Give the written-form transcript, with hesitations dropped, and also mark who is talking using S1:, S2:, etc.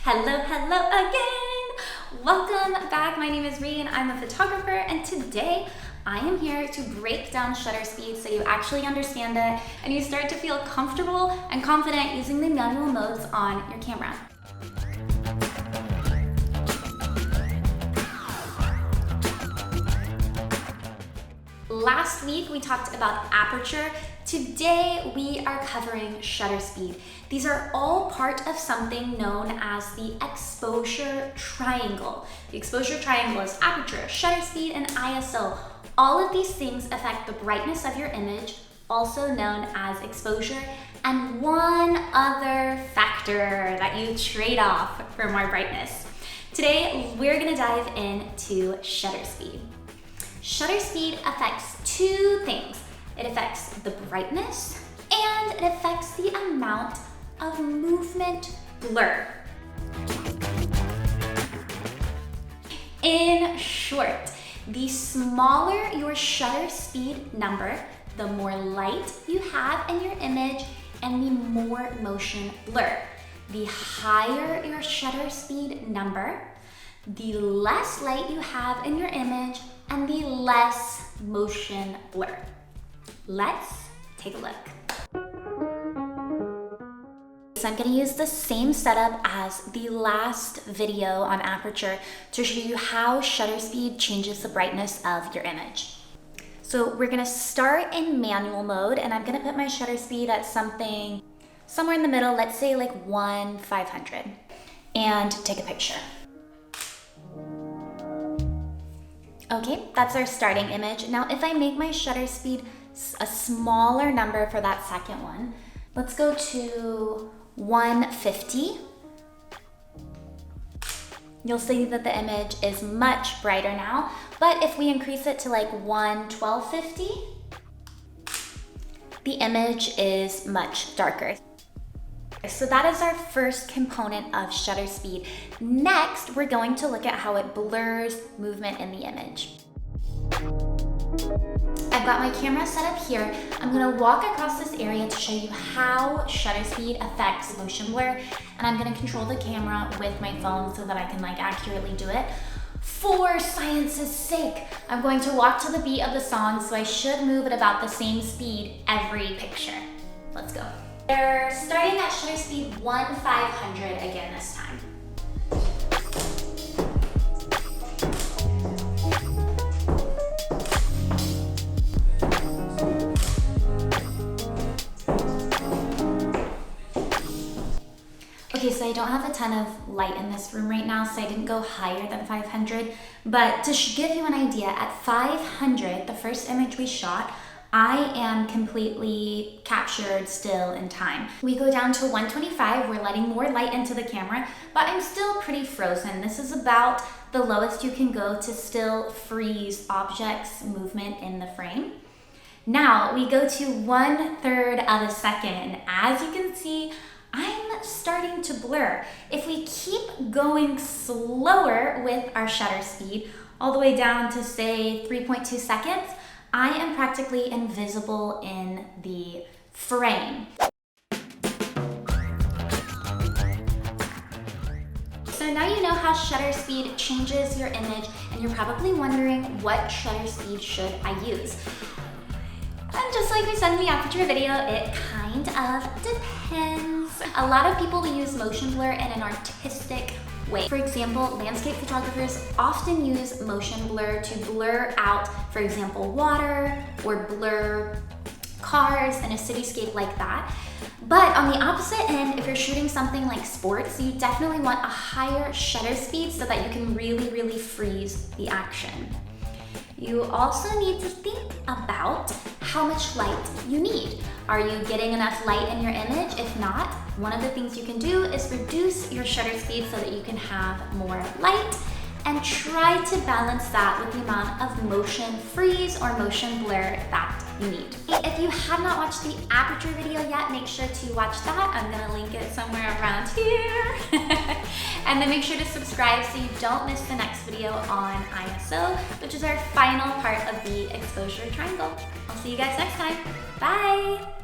S1: Hello again! Welcome back. My name is Ree and I'm a photographer, and today I am here to break down shutter speed so you actually understand it and you start to feel comfortable and confident using the manual modes on your camera. Last week we talked about aperture. Today we are covering shutter speed. These are all part of something known as the exposure triangle. The exposure triangle is aperture, shutter speed, and ISO. All of these things affect the brightness of your image, also known as exposure, and one other factor that you trade off for more brightness. Today we're gonna dive into shutter speed. Shutter speed affects two things. It affects the brightness and it affects the amount of movement blur. In short, the smaller your shutter speed number, the more light you have in your image and the more motion blur. The higher your shutter speed number, the less light you have in your image and the less motion blur. Let's take a look. So I'm gonna use the same setup as the last video on aperture to show you how shutter speed changes the brightness of your image. So we're gonna start in manual mode, and I'm gonna put my shutter speed at something somewhere in the middle, let's say like 1/500, and take a picture. Okay, that's our starting image. Now, if I make my shutter speed a smaller number for that second one, let's go to 150. You'll see that the image is much brighter now, but if we increase it to like 1250, the image is much darker. So that is our first component of shutter speed. Next, we're going to look at how it blurs movement in the image. I've got my camera set up here. I'm gonna walk across this area to show you how shutter speed affects motion blur, and I'm gonna control the camera with my phone so that I can accurately do it. For science's sake, I'm going to walk to the beat of the song, so I should move at about the same speed every picture. Let's go. We're starting at shutter speed 1/500 again this time. Okay, so I don't have a ton of light in this room right now, so I didn't go higher than 500, but to give you an idea, at 500, the first image we shot, I am completely captured still in time. We go down to 125, we're letting more light into the camera, but I'm still pretty frozen. This is about the lowest you can go to still freeze objects' movement in the frame. Now we go to 1/3 of a second. As you can see, I'm starting to blur. If we keep going slower with our shutter speed, all the way down to say 3.2 seconds, I am practically invisible in the frame. So now you know how shutter speed changes your image, and you're probably wondering, what shutter speed should I use? And just like we said in the aperture video, it kind of depends. A lot of people use motion blur in an artistic way. For example, landscape photographers often use motion blur to blur out, for example, water, or blur cars in a cityscape like that. But on the opposite end, if you're shooting something like sports, you definitely want a higher shutter speed so that you can really freeze the action. You also need to think about how much light you need. Are you getting enough light in your image? If not, one of the things you can do is reduce your shutter speed so that you can have more light, and try to balance that with the amount of motion freeze or motion blur that you need. If you have not watched the aperture video yet, make sure to watch that. I'm gonna link it somewhere around here. And then make sure to subscribe so you don't miss the next video on ISO, which is our final part of the exposure triangle. I'll see you guys next time. Bye.